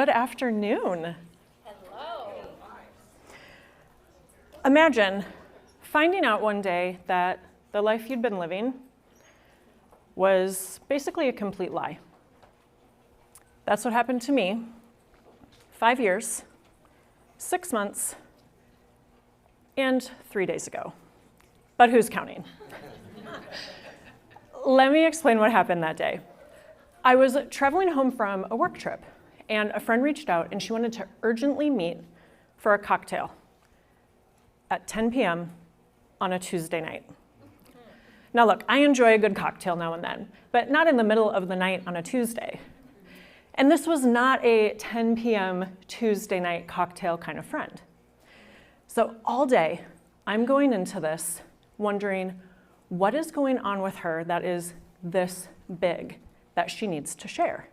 Good afternoon. Hello. Imagine finding out one day that the life you'd been living was basically a complete lie. That's what happened to me 5 years, 6 months, and 3 days ago. But who's counting? Let me explain what happened that day. I was traveling home from a work trip, and a friend reached out and she wanted to urgently meet for a cocktail at 10 p.m. on a Tuesday night. Now look, I enjoy a good cocktail now and then, but not in the middle of the night on a Tuesday. And this was not a 10 p.m. Tuesday night cocktail kind of friend. So all day, I'm going into this wondering what is going on with her that is this big that she needs to share?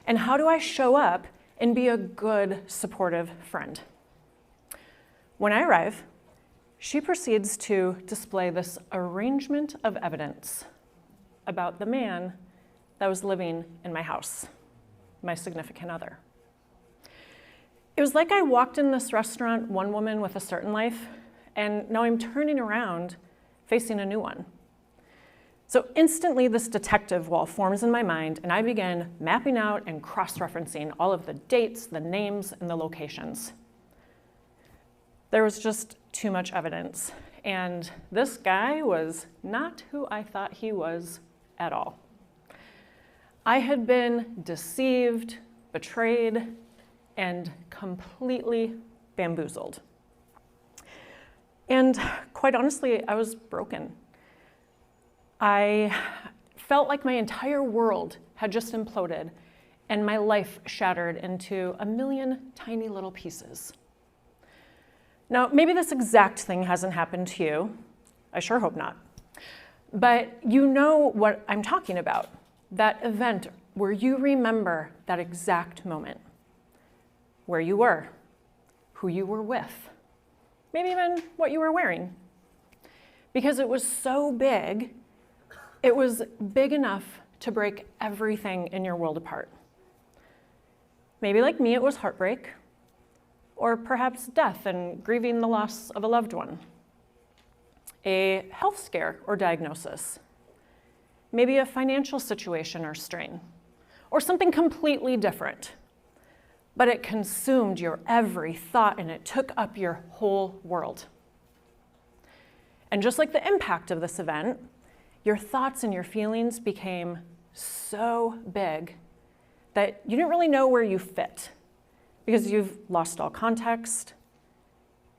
And how do I show up and be a good, supportive friend? When I arrive, she proceeds to display this arrangement of evidence about the man that was living in my house, my significant other. It was like I walked in this restaurant, one woman with a certain life, and now I'm turning around facing a new one. So instantly this detective wall forms in my mind, and I begin mapping out and cross-referencing all of the dates, the names, and the locations. There was just too much evidence, and this guy was not who I thought he was at all. I had been deceived, betrayed, and completely bamboozled. And quite honestly, I was broken. I felt like my entire world had just imploded and my life shattered into a million tiny little pieces. Now, maybe this exact thing hasn't happened to you. I sure hope not. But you know what I'm talking about, that event where you remember that exact moment, where you were, who you were with, maybe even what you were wearing. Because it was so big, it was big enough to break everything in your world apart. Maybe like me, it was heartbreak, or perhaps death and grieving the loss of a loved one, a health scare or diagnosis, maybe a financial situation or strain, or something completely different. But it consumed your every thought and it took up your whole world. And just like the impact of this event, your thoughts and your feelings became so big that you didn't really know where you fit because you've lost all context.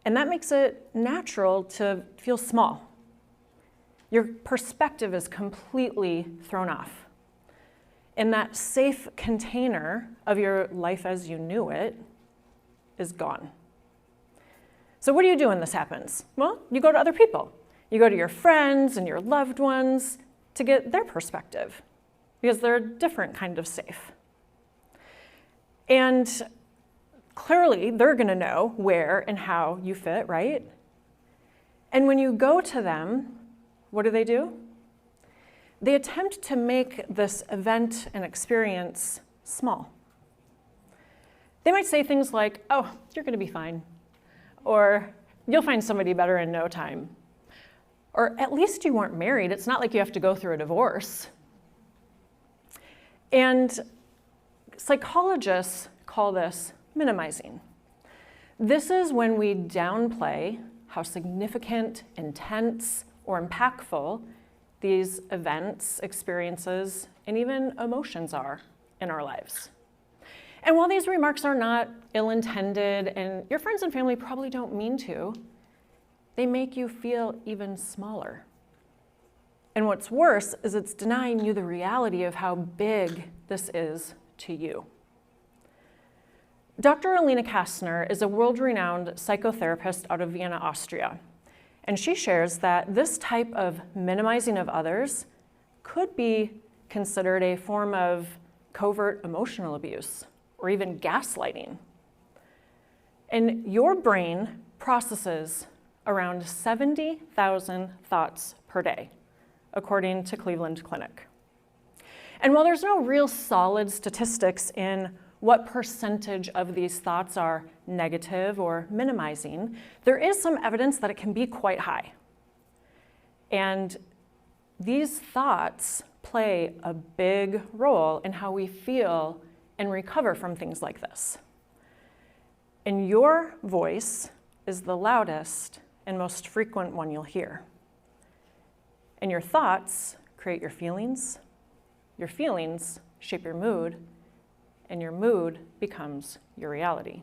And that makes it natural to feel small. Your perspective is completely thrown off. And that safe container of your life as you knew it is gone. So what do you do when this happens? Well, you go to other people. You go to your friends and your loved ones to get their perspective because they're a different kind of safe. And clearly, they're going to know where and how you fit, right? And when you go to them, what do? They attempt to make this event and experience small. They might say things like, oh, you're going to be fine, or you'll find somebody better in no time. Or at least you weren't married. It's not like you have to go through a divorce. And psychologists call this minimizing. This is when we downplay how significant, intense, or impactful these events, experiences, and even emotions are in our lives. And while these remarks are not ill-intended, and your friends and family probably don't mean to, they make you feel even smaller. And what's worse is it's denying you the reality of how big this is to you. Dr. Alina Kastner is a world-renowned psychotherapist out of Vienna, Austria. And she shares that this type of minimizing of others could be considered a form of covert emotional abuse or even gaslighting. And your brain processes around 70,000 thoughts per day, according to Cleveland Clinic. And while there's no real solid statistics in what percentage of these thoughts are negative or minimizing, there is some evidence that it can be quite high. And these thoughts play a big role in how we feel and recover from things like this. And your voice is the loudest and most frequent one you'll hear. And your thoughts create your feelings shape your mood, and your mood becomes your reality.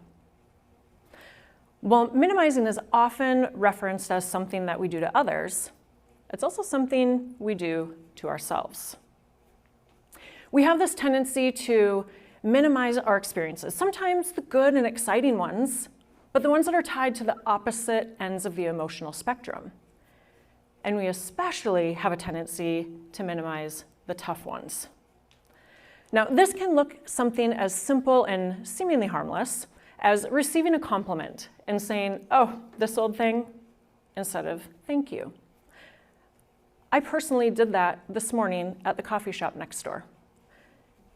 While minimizing is often referenced as something that we do to others, it's also something we do to ourselves. We have this tendency to minimize our experiences, sometimes the good and exciting ones, but the ones that are tied to the opposite ends of the emotional spectrum. And we especially have a tendency to minimize the tough ones. Now, this can look something as simple and seemingly harmless as receiving a compliment and saying, "Oh, this old thing," instead of "thank you." I personally did that this morning at the coffee shop next door.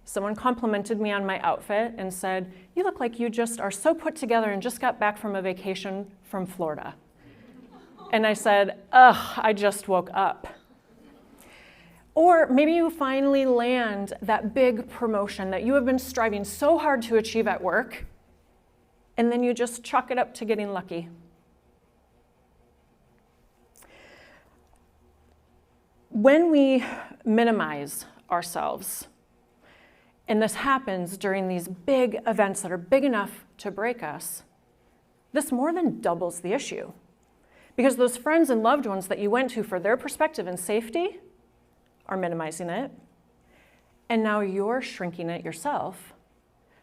Someone complimented me on my outfit and said, "You look like you just are so put together and just got back from a vacation from Florida." And I said, "Ugh, I just woke up." Or maybe you finally land that big promotion that you have been striving so hard to achieve at work, and then you just chalk it up to getting lucky. When we minimize ourselves, and this happens during these big events that are big enough to break us, this more than doubles the issue. Because those friends and loved ones that you went to for their perspective and safety are minimizing it, and now you're shrinking it yourself.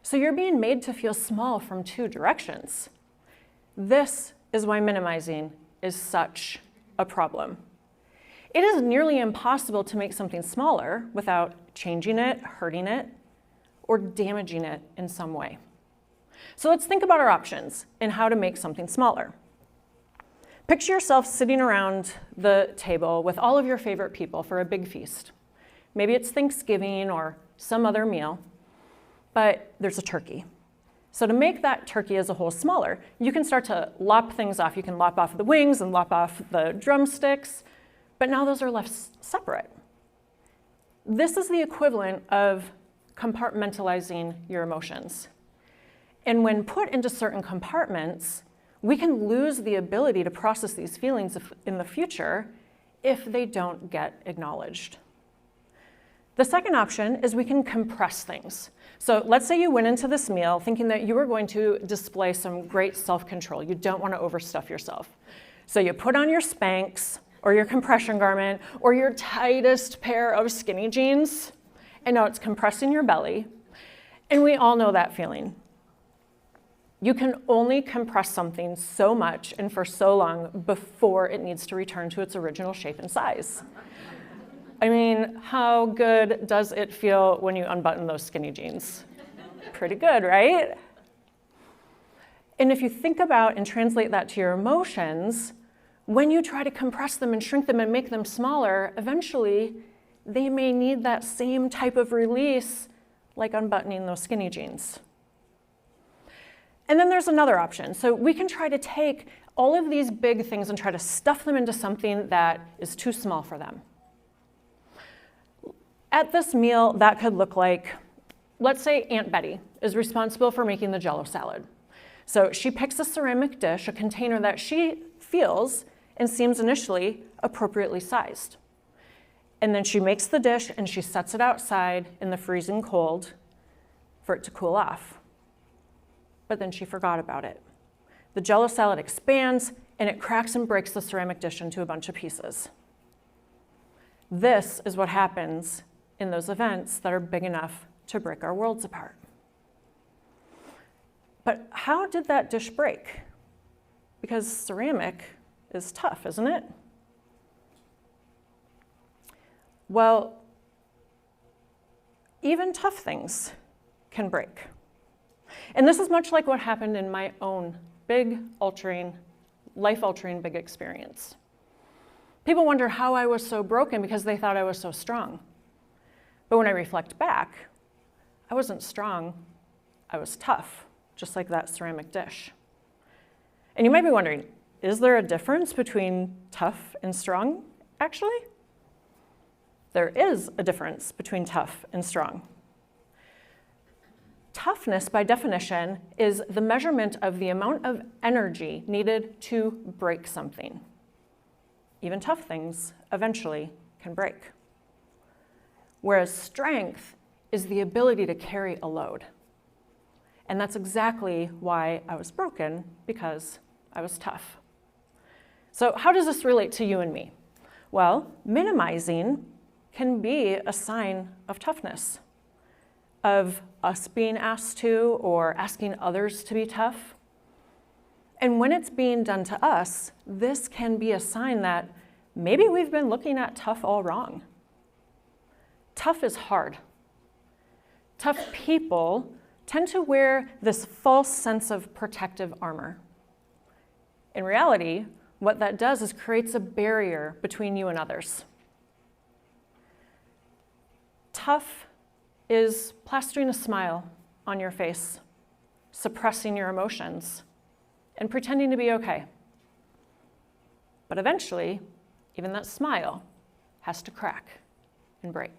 So you're being made to feel small from two directions. This is why minimizing is such a problem. It is nearly impossible to make something smaller without changing it, hurting it, or damaging it in some way. So let's think about our options and how to make something smaller. Picture yourself sitting around the table with all of your favorite people for a big feast. Maybe it's Thanksgiving or some other meal, but there's a turkey. So to make that turkey as a whole smaller, you can start to lop things off. You can lop off the wings and lop off the drumsticks, but now those are left separate. This is the equivalent of compartmentalizing your emotions. And when put into certain compartments, we can lose the ability to process these feelings in the future if they don't get acknowledged. The second option is we can compress things. So let's say you went into this meal thinking that you were going to display some great self-control. You don't want to overstuff yourself. So you put on your Spanx or your compression garment or your tightest pair of skinny jeans, and now it's compressing your belly. And we all know that feeling. You can only compress something so much and for so long before it needs to return to its original shape and size. I mean, how good does it feel when you unbutton those skinny jeans? Pretty good, right? And if you think about and translate that to your emotions, when you try to compress them and shrink them and make them smaller, eventually they may need that same type of release like unbuttoning those skinny jeans. And then there's another option. So we can try to take all of these big things and try to stuff them into something that is too small for them. At this meal, that could look like, let's say Aunt Betty is responsible for making the Jell-O salad. So she picks a ceramic dish, a container that she feels and seems initially appropriately sized. And then she makes the dish and she sets it outside in the freezing cold for it to cool off. But then she forgot about it. The Jell-O salad expands and it cracks and breaks the ceramic dish into a bunch of pieces. This is what happens in those events that are big enough to break our worlds apart. But how did that dish break? Because ceramic is tough, isn't it? Well, even tough things can break. And this is much like what happened in my own life-altering big experience. People wonder how I was so broken because they thought I was so strong. But when I reflect back, I wasn't strong, I was tough, just like that ceramic dish. And you might be wondering, is there a difference between tough and strong, actually? There is a difference between tough and strong. Toughness, by definition, is the measurement of the amount of energy needed to break something. Even tough things eventually can break. Whereas strength is the ability to carry a load. And that's exactly why I was broken, because I was tough. So how does this relate to you and me? Well, minimizing can be a sign of toughness, of us being asked to or asking others to be tough. And when it's being done to us, this can be a sign that maybe we've been looking at tough all wrong. Tough is hard. Tough people tend to wear this false sense of protective armor. In reality, what that does is creates a barrier between you and others. Tough is plastering a smile on your face, suppressing your emotions, and pretending to be okay. But eventually, even that smile has to crack and break.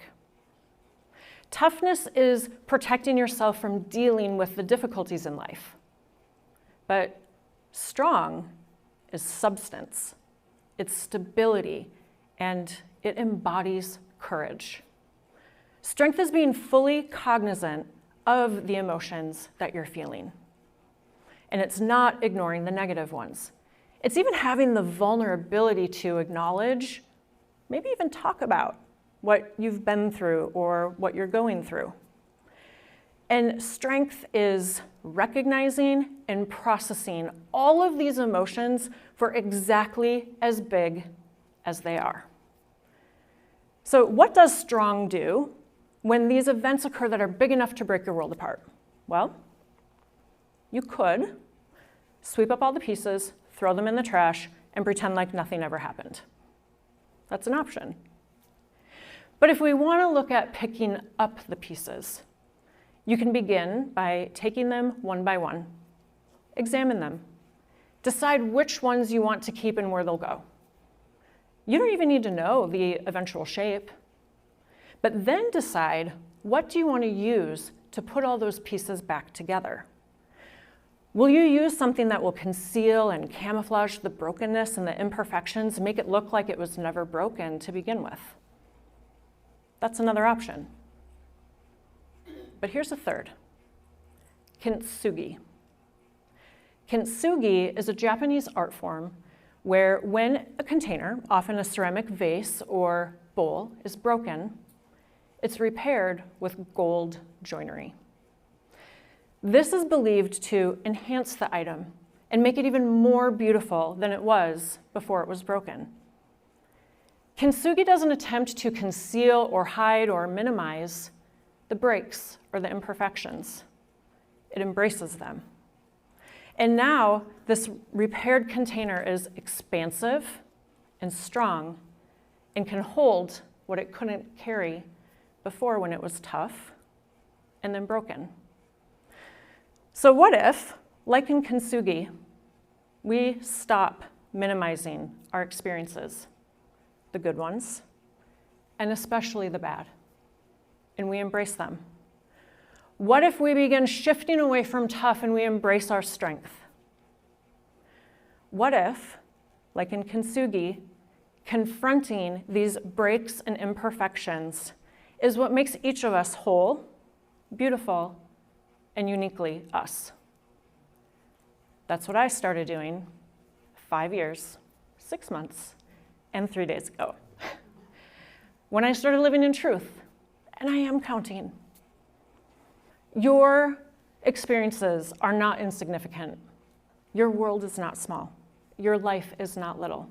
Toughness is protecting yourself from dealing with the difficulties in life. But strong is substance, it's stability, and it embodies courage. Strength is being fully cognizant of the emotions that you're feeling. And it's not ignoring the negative ones. It's even having the vulnerability to acknowledge, maybe even talk about what you've been through or what you're going through. And strength is recognizing and processing all of these emotions for exactly as big as they are. So what does strong do when these events occur that are big enough to break your world apart? Well, you could sweep up all the pieces, throw them in the trash, and pretend like nothing ever happened. That's an option. But if we want to look at picking up the pieces, you can begin by taking them one by one. Examine them. Decide which ones you want to keep and where they'll go. You don't even need to know the eventual shape. But then decide, what do you want to use to put all those pieces back together? Will you use something that will conceal and camouflage the brokenness and the imperfections, make it look like it was never broken to begin with? That's another option. But here's a third: kintsugi. Kintsugi is a Japanese art form where when a container, often a ceramic vase or bowl, is broken, it's repaired with gold joinery. This is believed to enhance the item and make it even more beautiful than it was before it was broken. Kintsugi doesn't attempt to conceal or hide or minimize the breaks or the imperfections. It embraces them. And now this repaired container is expansive and strong and can hold what it couldn't carry before when it was tough and then broken. So what if, like in kintsugi, we stop minimizing our experiences, the good ones, and especially the bad, and we embrace them? What if we begin shifting away from tough and we embrace our strength? What if, like in kintsugi, confronting these breaks and imperfections is what makes each of us whole, beautiful, and uniquely us? That's what I started doing 5 years, 6 months, and 3 days ago. When I started living in truth, and I am counting. Your experiences are not insignificant. Your world is not small. Your life is not little.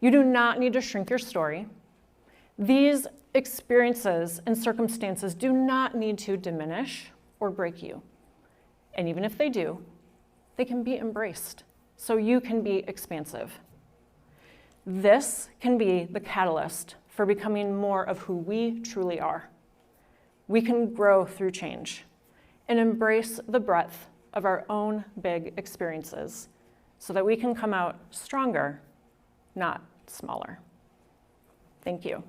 You do not need to shrink your story. These experiences and circumstances do not need to diminish or break you. And even if they do, they can be embraced so you can be expansive. This can be the catalyst for becoming more of who we truly are. We can grow through change. and embrace the breadth of our own big experiences so that we can come out stronger, not smaller. Thank you.